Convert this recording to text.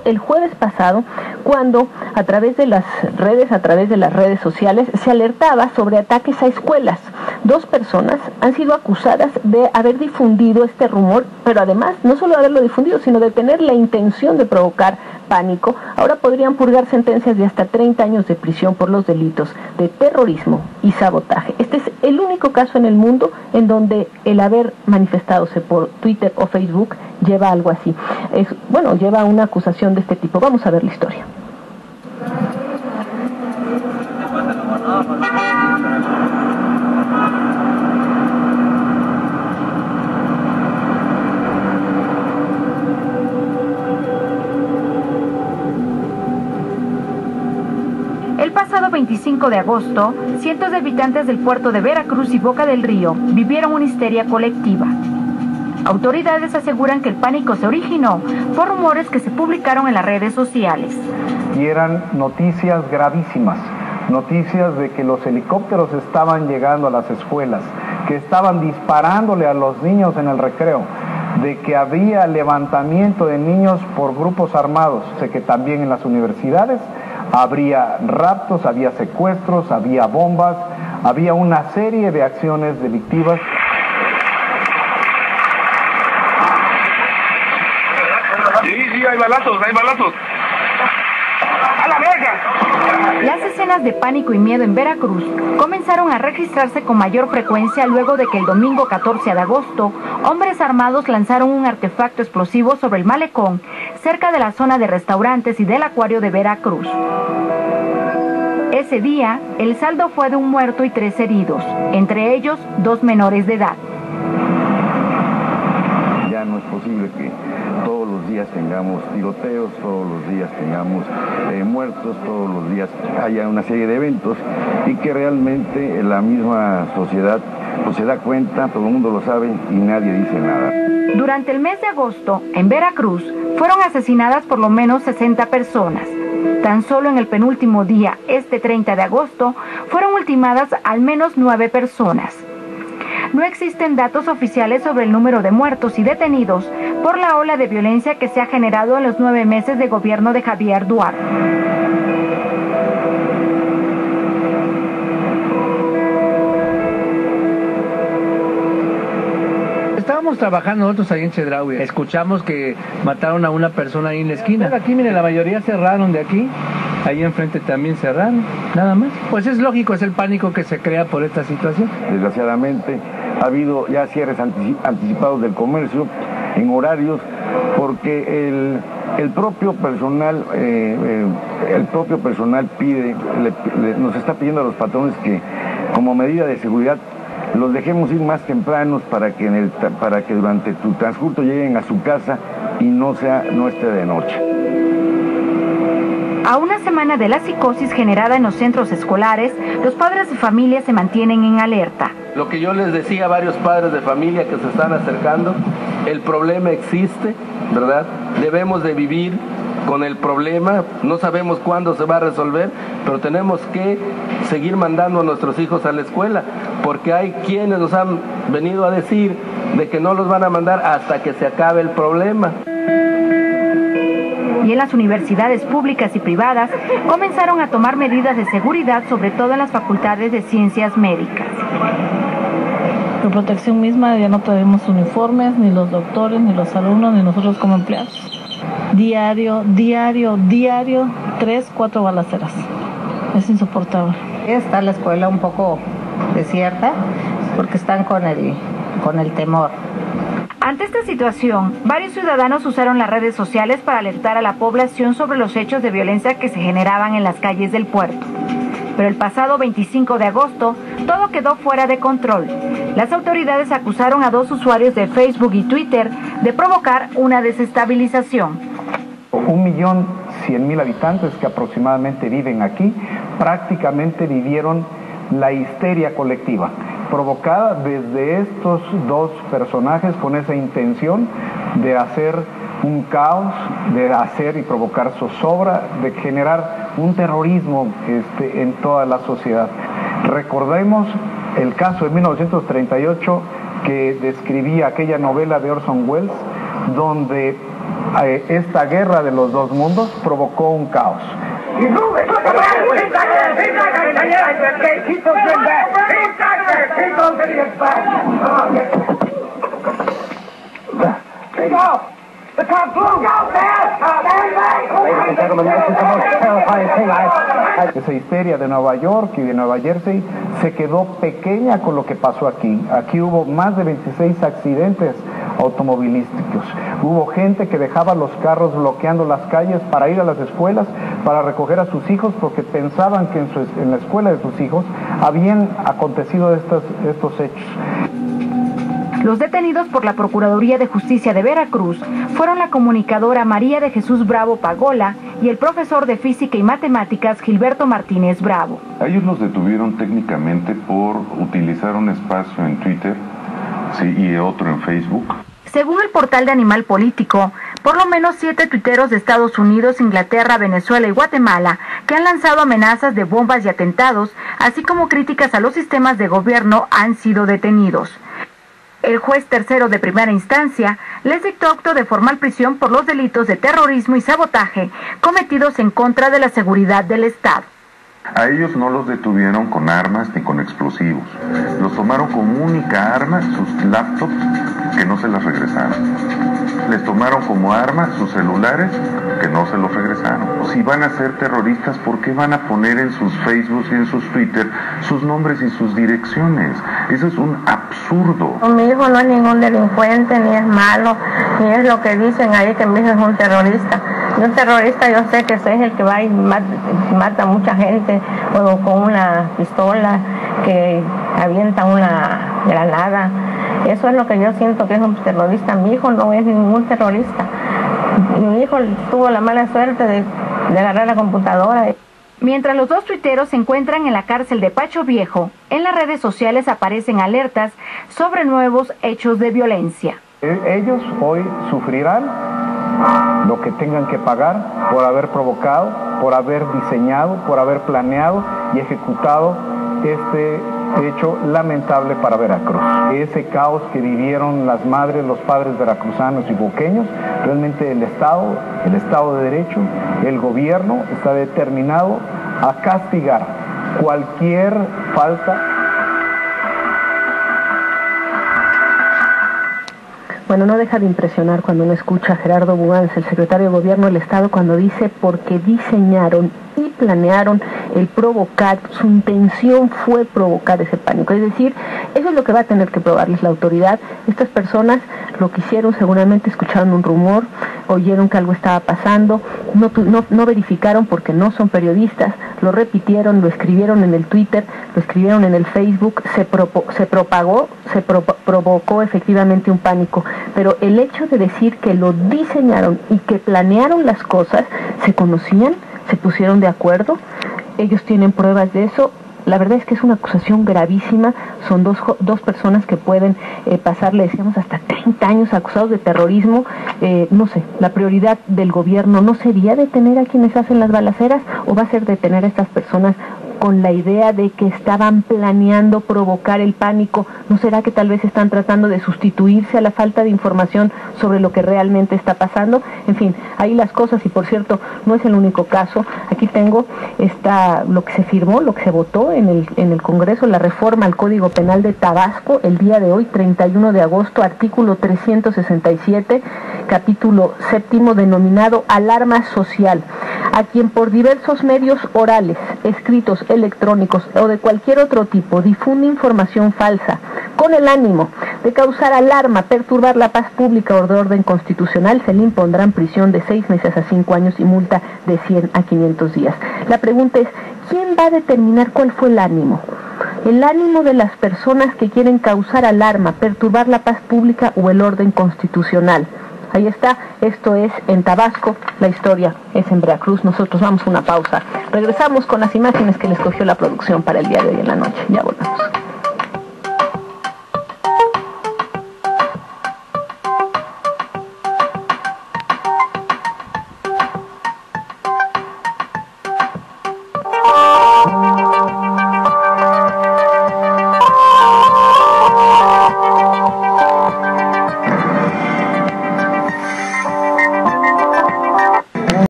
el jueves pasado, cuando a través de las redes sociales, se alertaba sobre ataques a escuelas. 2 personas han sido acusadas de haber difundido este rumor, pero además, no solo haberlo difundido, sino de tener la intención de provocar pánico. Ahora podrían purgar sentencias de hasta 30 años de prisión por los delitos de terrorismo y sabotaje. Este es el único caso en el mundo en donde el haber manifestadose por Twitter o Facebook lleva algo así. Lleva una acusación de este tipo. Vamos a ver la historia. El pasado 25 de agosto, cientos de habitantes del puerto de Veracruz y Boca del Río vivieron una histeria colectiva. Autoridades aseguran que el pánico se originó por rumores que se publicaron en las redes sociales. Y eran noticias gravísimas, noticias de que los helicópteros estaban llegando a las escuelas, que estaban disparándole a los niños en el recreo, de que había levantamiento de niños por grupos armados, de que también en las universidades habría raptos, había secuestros, había bombas, había una serie de acciones delictivas. Sí, hay balazos. ¡A la verga! Las escenas de pánico y miedo en Veracruz comenzaron a registrarse con mayor frecuencia luego de que el domingo 14 de agosto, hombres armados lanzaron un artefacto explosivo sobre el malecón, cerca de la zona de restaurantes y del acuario de Veracruz. Ese día, el saldo fue de 1 muerto y 3 heridos, entre ellos 2 menores de edad. Ya no es posible que todos los días tengamos tiroteos, todos los días tengamos muertos, todos los días haya una serie de eventos y que realmente la misma sociedad pues se da cuenta, todo el mundo lo sabe y nadie dice nada. Durante el mes de agosto, en Veracruz, fueron asesinadas por lo menos 60 personas. Tan solo en el penúltimo día, este 30 de agosto, fueron ultimadas al menos 9 personas. No existen datos oficiales sobre el número de muertos y detenidos por la ola de violencia que se ha generado en los 9 meses de gobierno de Javier Duarte. Estábamos trabajando nosotros ahí en Chedraui. Escuchamos que mataron a una persona ahí en la esquina. Aquí, mire, la mayoría cerraron de aquí. Ahí enfrente también cerraron, nada más. Pues es lógico, es el pánico que se crea por esta situación. Desgraciadamente ha habido ya cierres anticipados del comercio en horarios porque el propio personal pide, nos está pidiendo a los patrones que como medida de seguridad los dejemos ir más tempranos para que durante tu transcurso lleguen a su casa y no esté de noche. A una semana de la psicosis generada en los centros escolares, los padres de familia se mantienen en alerta. Lo que yo les decía a varios padres de familia que se están acercando, el problema existe, ¿verdad? Debemos de vivir con el problema, no sabemos cuándo se va a resolver, pero tenemos que seguir mandando a nuestros hijos a la escuela, porque hay quienes nos han venido a decir de que no los van a mandar hasta que se acabe el problema. Y en las universidades públicas y privadas comenzaron a tomar medidas de seguridad, sobre todo en las facultades de ciencias médicas. Por protección misma ya no tenemos uniformes, ni los doctores, ni los alumnos, ni nosotros como empleados. Diario, 3, 4 balaceras. Es insoportable. Está la escuela un poco desierta porque están con el temor. Ante esta situación, varios ciudadanos usaron las redes sociales para alertar a la población sobre los hechos de violencia que se generaban en las calles del puerto. Pero el pasado 25 de agosto, todo quedó fuera de control. Las autoridades acusaron a 2 usuarios de Facebook y Twitter de provocar una desestabilización. 1.100.000 habitantes que aproximadamente viven aquí, prácticamente vivieron la histeria colectiva, provocada desde estos 2 personajes con esa intención de hacer un caos, de hacer y provocar zozobra, de generar un terrorismo en toda la sociedad. Recordemos el caso de 1938 que describía aquella novela de Orson Welles, donde esta guerra de los dos mundos provocó un caos. Esa histeria de Nueva York y de Nueva Jersey se quedó pequeña con lo que pasó aquí. Aquí hubo más de 26 accidentes automovilísticos. Hubo gente que dejaba los carros bloqueando las calles para ir a las escuelas, para recoger a sus hijos, porque pensaban que en la escuela de sus hijos habían acontecido estos hechos. Los detenidos por la Procuraduría de Justicia de Veracruz fueron la comunicadora María de Jesús Bravo Pagola y el profesor de Física y Matemáticas Gilberto Martínez Bravo. A ellos los detuvieron técnicamente por utilizar un espacio en Twitter, sí, y otro en Facebook. Según el portal de Animal Político, por lo menos 7 tuiteros de Estados Unidos, Inglaterra, Venezuela y Guatemala que han lanzado amenazas de bombas y atentados, así como críticas a los sistemas de gobierno, han sido detenidos. El juez tercero de primera instancia les dictó acto de formal prisión por los delitos de terrorismo y sabotaje cometidos en contra de la seguridad del Estado. A ellos no los detuvieron con armas ni con explosivos. Los tomaron como única arma sus laptops, que no se las regresaron. Les tomaron como arma sus celulares, que no se los regresaron. Si van a ser terroristas, ¿por qué van a poner en sus Facebook y en sus Twitter sus nombres y sus direcciones? Eso es un absurdo. Mi hijo no es ningún delincuente, ni es malo, ni es lo que dicen ahí, que mi hijo es un terrorista. Y un terrorista yo sé que ese es el que va y mata a mucha gente, o con una pistola, que avienta una granada. Eso es lo que yo siento que es un terrorista. Mi hijo no es ningún terrorista. Mi hijo tuvo la mala suerte de agarrar la computadora. Mientras los dos tuiteros se encuentran en la cárcel de Pacho Viejo, en las redes sociales aparecen alertas sobre nuevos hechos de violencia. Ellos hoy sufrirán lo que tengan que pagar por haber provocado, por haber diseñado, por haber planeado y ejecutado este hecho lamentable para Veracruz. Ese caos que vivieron las madres, los padres veracruzanos y boqueños, realmente el Estado de Derecho, el gobierno está determinado a castigar cualquier falta. Bueno, no deja de impresionar cuando uno escucha a Gerardo Buganza, el secretario de Gobierno del Estado, cuando dice porque diseñaron y planearon el provocar, su intención fue provocar ese pánico. Es decir, eso es lo que va a tener que probarles la autoridad. Estas personas lo que hicieron, seguramente escucharon un rumor, oyeron que algo estaba pasando, no verificaron porque no son periodistas, lo repitieron, lo escribieron en el Twitter, lo escribieron en el Facebook, se provocó efectivamente un pánico. Pero el hecho de decir que lo diseñaron y que planearon las cosas, se conocían, se pusieron de acuerdo, ellos tienen pruebas de eso. La verdad es que es una acusación gravísima. Son dos personas que pueden pasarle, decíamos, hasta 30 años acusados de terrorismo. No sé, la prioridad del gobierno no sería detener a quienes hacen las balaceras, o va a ser detener a estas personas con la idea de que estaban planeando provocar el pánico. ¿No será que tal vez están tratando de sustituirse a la falta de información sobre lo que realmente está pasando? En fin, ahí las cosas. Y por cierto, no es el único caso. Aquí tengo lo que se firmó, lo que se votó en el Congreso, la reforma al Código Penal de Tabasco, el día de hoy, 31 de agosto, artículo 367, capítulo 7, denominado alarma social. A quien por diversos medios orales, escritos, electrónicos o de cualquier otro tipo difunde información falsa con el ánimo de causar alarma, perturbar la paz pública o de orden constitucional, se le impondrán prisión de 6 meses a 5 años y multa de 100 a 500 días. La pregunta es, ¿quién va a determinar cuál fue el ánimo? ¿El ánimo de las personas que quieren causar alarma, perturbar la paz pública o el orden constitucional? Ahí está, esto es en Tabasco, la historia es en Veracruz. Nosotros vamos a una pausa. Regresamos con las imágenes que les cogió la producción para el día de hoy en la noche. Ya volvemos.